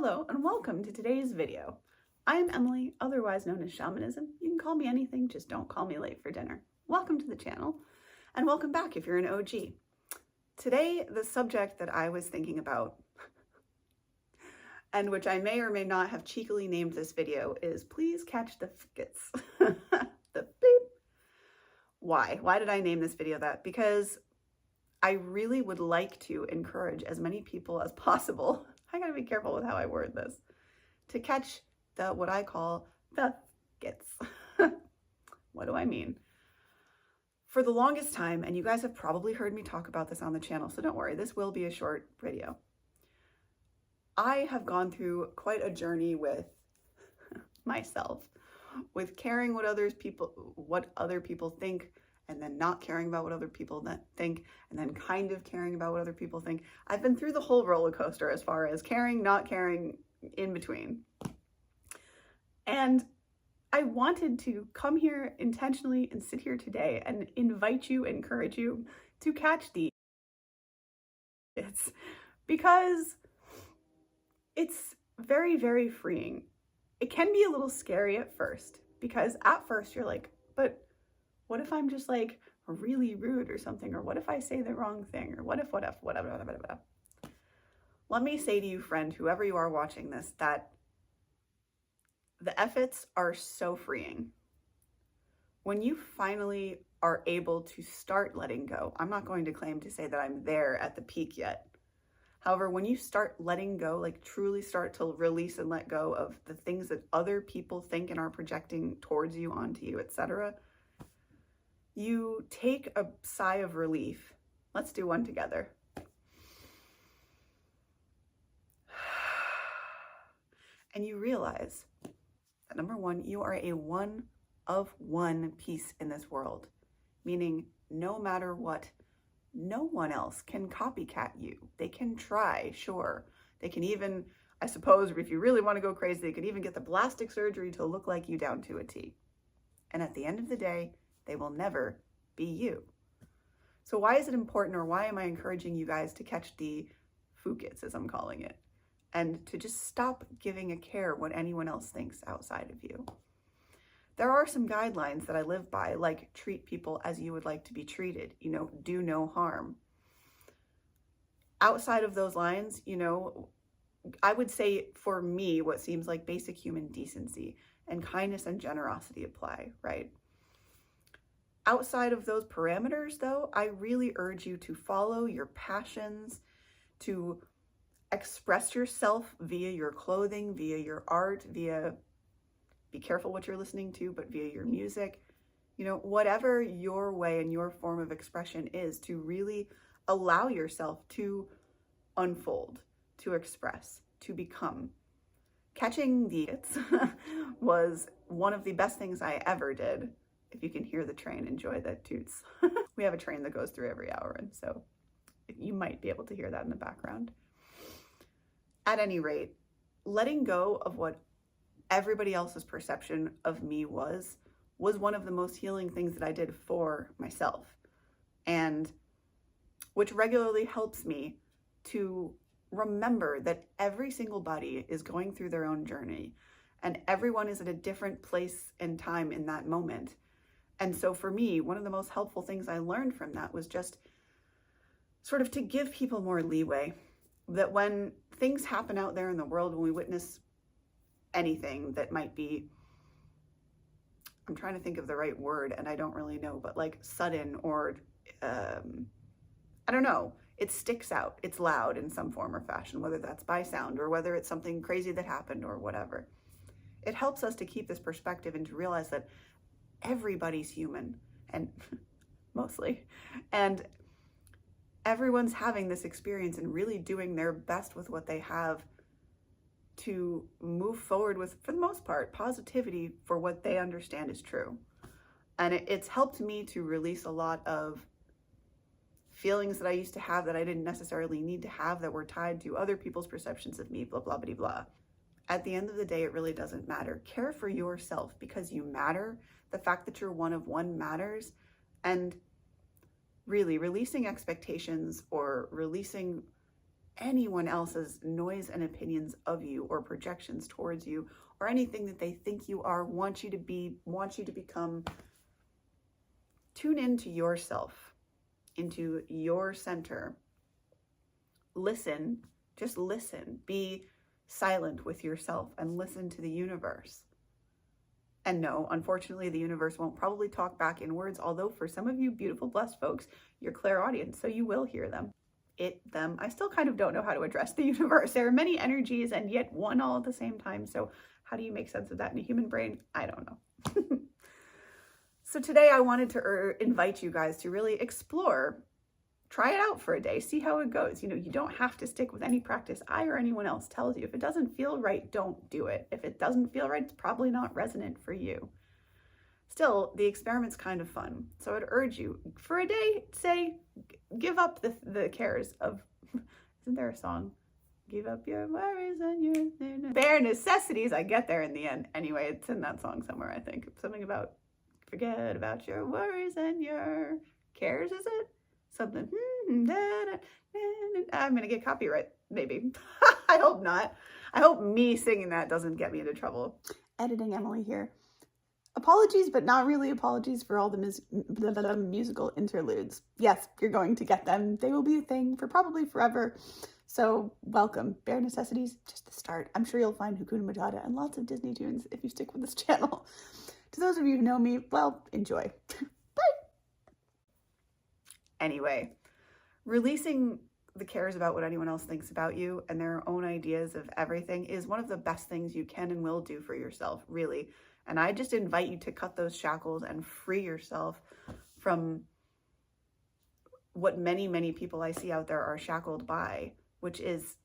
Hello and welcome to today's video. I am Emily, otherwise known as Shamanism. You can call me anything, just don't call me late for dinner. Welcome to the channel and welcome back if you're an OG. Today, the subject that I was thinking about and which I may or may not have cheekily named this video is please catch the fkits. The beep. Why? Why did I name this video that? Because I really would like to encourage as many people as possible, I gotta be careful with how I word this, to catch what I call the fkits. What do I mean? For the longest time, and you guys have probably heard me talk about this on the channel, so don't worry, this will be a short video. I have gone through quite a journey with myself, with caring what other people think, and then not caring about what other people think, and then kind of caring about what other people think. I've been through the whole roller coaster as far as caring, not caring, in between. And I wanted to come here intentionally and sit here today and invite you, encourage you to catch the because it's very, very freeing. It can be a little scary at first, because at first you're like, but what if I'm just like really rude or something? Or what if I say the wrong thing? Or what if, whatever. Let me say to you, friend, whoever you are watching this, that the efforts are so freeing. When you finally are able to start letting go, I'm not going to claim to say that I'm there at the peak yet. However, when you start letting go, like truly start to release and let go of the things that other people think and are projecting towards you, onto you, etc., you take a sigh of relief. Let's do one together. And you realize that number one, you are a one of one piece in this world, meaning no matter what, no one else can copycat you. They can try, sure. They can even, I suppose, if you really want to go crazy, they could even get the plastic surgery to look like you down to a T. And at the end of the day, they will never be you. So why is it important, or why am I encouraging you guys to catch the fukits, as I'm calling it, and to just stop giving a care what anyone else thinks outside of you? There are some guidelines that I live by, like treat people as you would like to be treated, do no harm. Outside of those lines, I would say for me, what seems like basic human decency and kindness and generosity apply, right? Outside of those parameters, though, I really urge you to follow your passions, to express yourself via your clothing, via your art, via, be careful what you're listening to, but via your music, whatever your way and your form of expression is, to really allow yourself to unfold, to express, to become. Catching the was one of the best things I ever did. If you can hear the train, enjoy the toots. We have a train that goes through every hour, and so you might be able to hear that in the background. At any rate, letting go of what everybody else's perception of me was one of the most healing things that I did for myself, and which regularly helps me to remember that every single body is going through their own journey, and everyone is at a different place and time in that moment. And so for me, one of the most helpful things I learned from that was just sort of to give people more leeway, that when things happen out there in the world, when we witness anything that might be, I'm trying to think of the right word and I don't really know, but like sudden or, I don't know, it sticks out, it's loud in some form or fashion, whether that's by sound or whether it's something crazy that happened or whatever. It helps us to keep this perspective and to realize that everybody's human, and mostly, and everyone's having this experience and really doing their best with what they have to move forward with, for the most part, positivity for what they understand is true. And it's helped me to release a lot of feelings that I used to have that I didn't necessarily need to have, that were tied to other people's perceptions of me, blah, blah, blah, blah. At the end of the day, it really doesn't matter. Care for yourself because you matter. The fact that you're one of one matters. And really releasing expectations or releasing anyone else's noise and opinions of you or projections towards you or anything that they think you are, want you to be, want you to become. Tune into yourself, into your center. Listen, just listen. Be silent with yourself and listen to the universe. And no, unfortunately, the universe won't probably talk back in words, although for some of you beautiful, blessed folks, you're clairaudient, so you will hear them. Them. I still kind of don't know how to address the universe. There are many energies and yet one all at the same time. So how do you make sense of that in a human brain? I don't know. So today I wanted to invite you guys to really explore. Try it out for a day, see how it goes. You know, you don't have to stick with any practice I or anyone else tells you. If it doesn't feel right, don't do it. If it doesn't feel right, it's probably not resonant for you. Still, the experiment's kind of fun. So I'd urge you, for a day, say, give up the cares of, isn't there a song? Give up your worries and your bare necessities. I get there in the end. Anyway, it's in that song somewhere, I think. Something about, forget about your worries and your cares, is it? Something. I'm going to get copyright, maybe. I hope not. I hope me singing that doesn't get me into trouble. Editing Emily here. Apologies, but not really apologies for all the musical interludes. Yes, you're going to get them. They will be a thing for probably forever. So welcome. Bare necessities, just the start. I'm sure you'll find Hakuna Matata and lots of Disney tunes if you stick with this channel. To those of you who know me, well, enjoy. Bye. Anyway, releasing the cares about what anyone else thinks about you and their own ideas of everything is one of the best things you can and will do for yourself, really. And I just invite you to cut those shackles and free yourself from what many, many people I see out there are shackled by, which is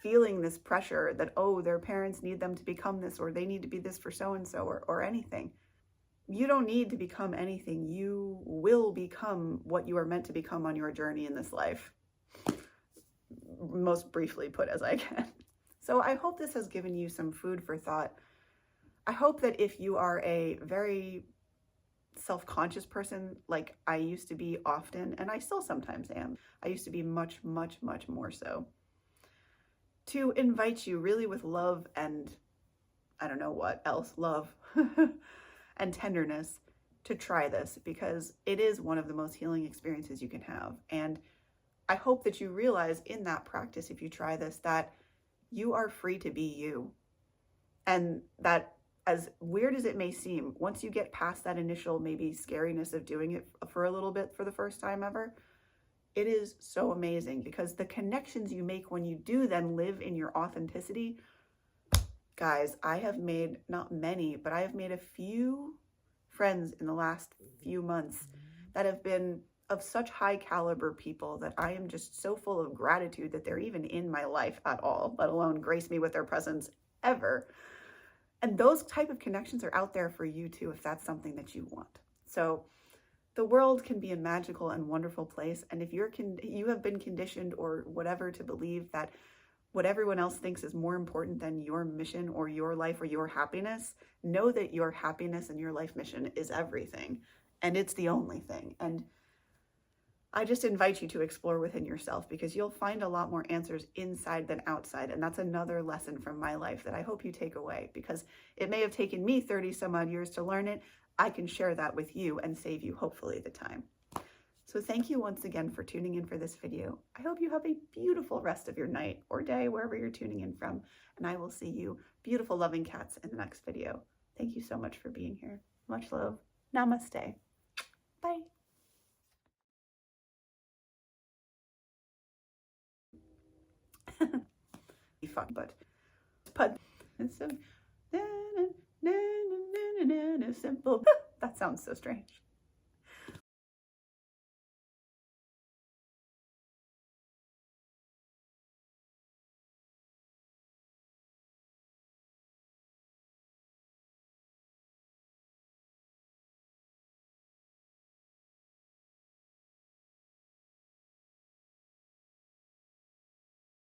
feeling this pressure that, oh, their parents need them to become this, or they need to be this for so-and-so, or anything. You don't need to become anything. You will become what you are meant to become on your journey in this life. Most briefly put as I can. So I hope this has given you some food for thought. I hope that if you are a very self-conscious person, like I used to be often, and I still sometimes am, I used to be much, much, much more so, to invite you really with love and I don't know what else, love and tenderness to try this, because it is one of the most healing experiences you can have. And I hope that you realize in that practice, if you try this, that you are free to be you. And that, as weird as it may seem, once you get past that initial maybe scariness of doing it for a little bit for the first time ever, it is so amazing, because the connections you make when you do then live in your authenticity. Guys, I have made, not many, but I have made a few friends in the last few months that have been of such high caliber people that I am just so full of gratitude that they're even in my life at all, let alone grace me with their presence ever. And those type of connections are out there for you too, if that's something that you want. So the world can be a magical and wonderful place. And if you have been conditioned or whatever to believe that what everyone else thinks is more important than your mission or your life or your happiness, know that your happiness and your life mission is everything. And it's the only thing. And I just invite you to explore within yourself, because you'll find a lot more answers inside than outside. And that's another lesson from my life that I hope you take away, because it may have taken me 30 some odd years to learn it. I can share that with you and save you hopefully the time. So thank you once again for tuning in for this video. I hope you have a beautiful rest of your night or day, wherever you're tuning in from. And I will see you, beautiful loving cats, in the next video. Thank you so much for being here. Much love. Namaste. Bye. Be fun, but it's so simple. That sounds so strange.